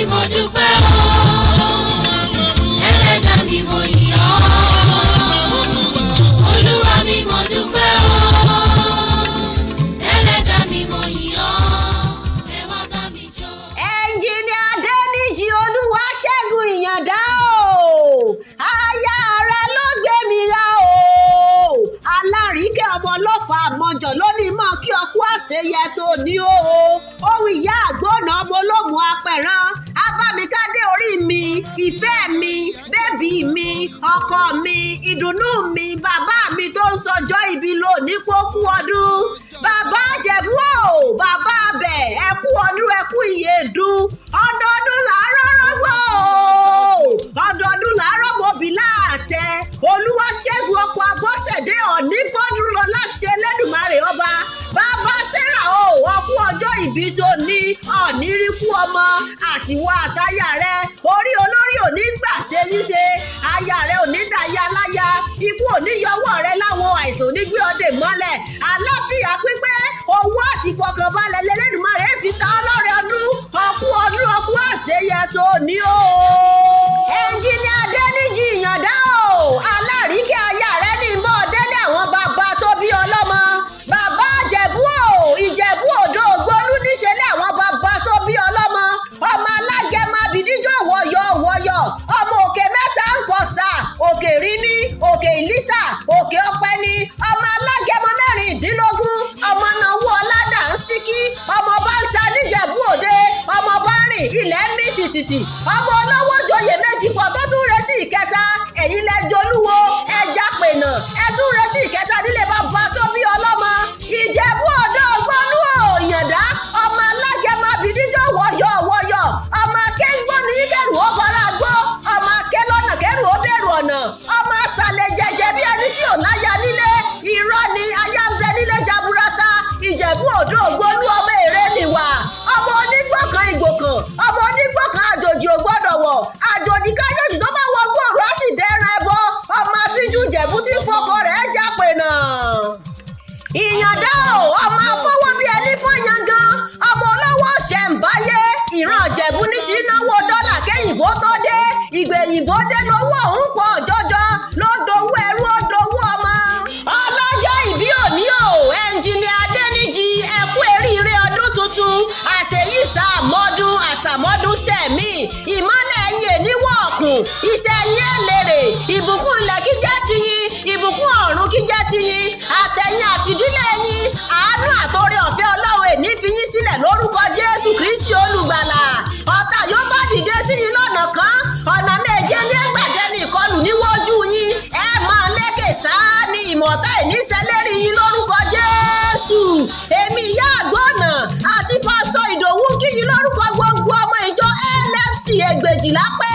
mo dúpẹ́ o, ẹlẹ́dàá mi mo yìn ọ́, olúwa mi mo dúpẹ́ o, ẹlẹ́dàá mi mo yìn ọ́, ẹ wá bá mi jó. Ẹnjìnìà Adéníjì Olúwaṣẹ́gun Ìyàndá o, aya rẹ ló gbé mi ra o, alárìíkẹ́ ọmọ ọlọ́fà àmọ́jọ lónìí mọ́ kí ọkú àṣeyẹ tó ní o, ohun ìyá àgbọ̀nà ọmọ olómù apẹ̀rán abámikádé orí mi, ìfẹ́ mi, bébì mi, ọkọ mi, ìdùnnú mi, bàbá mi tó ń sọjọ́ ìbí lónìí pókú ọdún, bàbá Ìjẹ̀bú o, bàbá abẹ ẹ kú ọdún ẹ kú ìyèdún, ọdọọdún làárọ̀ rọ́gbọ́ o, ọdọọdún làárọ̀ mọ́bí láàtẹ, Olúwaṣẹ́gun ọkọ̀ Abọ́sẹ̀dé Ọ̀ní bọ́dún lọ láṣẹ Ẹlẹ́dùmarè ọba, bàbá Sarah o, ọkú ọjọ́ ìbí tó ní Ọ̀ní rí kú ọmọ àtiwọ́ àtayà rẹ, orí olórí òní gbà ṣe yín ṣe, aya rẹ òní dàyà láyà, ikú òní yọwọ́ rẹ láwọn àìsàn onígbé ọdẹ mọ́lẹ̀, àlàáfíà pípé, owó àti ìfọkànbalẹ̀ lẹ́lẹ́dùmarè fi ta ọlọ́rẹ̀ ọdún, ọkú àṣeyẹ tó ní o. Ẹnjìnìà Adéníjì Ìyàndá o, alárìíkẹ́ aya rẹ ní mọ́ délé àwọn bàbá tó bí ọlọ́mọ, bàbá Ìjẹ̀bú o, Ìjẹ̀bú odoogbolu níṣẹ́lẹ̀ àwọn bàbá tó bí ọlọ́mọ, ọmọ alágẹmọ abìdíjọ́ wọ̀yọ̀, ọmọ òkè mẹ́ta ń kọ̀sà, òkè ríní, òkè ìlísà, òkè ọpẹ́ni, ọmọ alágẹmọ mẹ́rìndínlógún, ọmọ náwó ọ̀làdà ń síkí, ọmọ bá ń ta níjẹ̀bú òde, ọmọ bá rìn ilẹ̀ mí tìtìtì, ọmọ olówó joyè méjì pọ̀ tó tún retí ìkẹta, ẹ̀yin lẹ́jọ́ olúwo ẹja pènà, ẹ tún retí ìkẹta nílé bàbá tó bí ọlọ́mọ, Ìjẹ̀bú odoogbolu o, Ìyàndá, ọmọ alágẹmọ abìdíjọ́ wọ̀yọ̀, ọmọ akéńgbó ní kẹrù ó bọ́ra gbó, ọmọ akélọ́nà kẹrù ó bẹ̀rù ọ̀nà, ọmọ àṣàlẹ̀ jẹjẹ bí ẹni tí ò láya nílé, irọ́ ni aya ń bẹ nílé jaburata, Ìjẹ̀bú odoogbolu ọmọ èrè nìwà, ọmọ onígbọ̀kan ìgbòkàn, ọmọ onígbọ̀kan àjòjì ò gbọ́dọ̀ wọ̀, àjòjì kájòjì tó bá wọ gbòòrò á sì dẹran ẹbọ, ọmọ afínjú Ìjẹ̀bú tí ń fọkọ rẹ̀ já pènà. Ìyàndá o, ọmọ afọwọ́ bí ẹni fọyán gan, ọmọ olówó ṣẹ̀ǹbáyé, ìran Ìjẹ̀bú ní ti náwó dọ́là kéyìnbó tó dé, ìgbèyìnbó dé lówó òun pọ̀ jọjọ, ló dowó ẹrú ó dowó ọmọ. Ọlọ́jọ́ ìbí òní o, Ẹnjìnìà Adéníjì ẹ kú eríire ọdún tuntun, àṣeyí àṣàmọ́dún sẹ̀mí, ìmọ́lẹ̀ ẹ̀yìn èníwọ̀ ọ̀kùn, iṣẹ́ yín èlèrè, ìbùkún ilẹ̀ kíjẹ́ tiyín, ìbùkún ọ̀run kíjẹ́ tiyín, àtẹ̀yìn àtìdílé yín, àánú àtọrẹ ọ̀fẹ́ Ọlọ́run èní fi yín sílẹ̀ lórúkọ Jésù Kristi olùgbàlà, ọ̀tá yóò bá dìde sí yín lọ́nà kan, ọ̀nà méje ní ẹgbàdé ní ìkọlù níwájú yín, ẹ máa lékè sáá ní ìmọ̀ta ìníṣẹ́lérí yín lórúkọ Jésù. Èmi ìyá àgbọ̀nà àti pásítọ̀ Ìdòwú kí yín lórúkọ gbogbo ọmọ ìjọ LFC Ẹgbẹ̀jìlá pé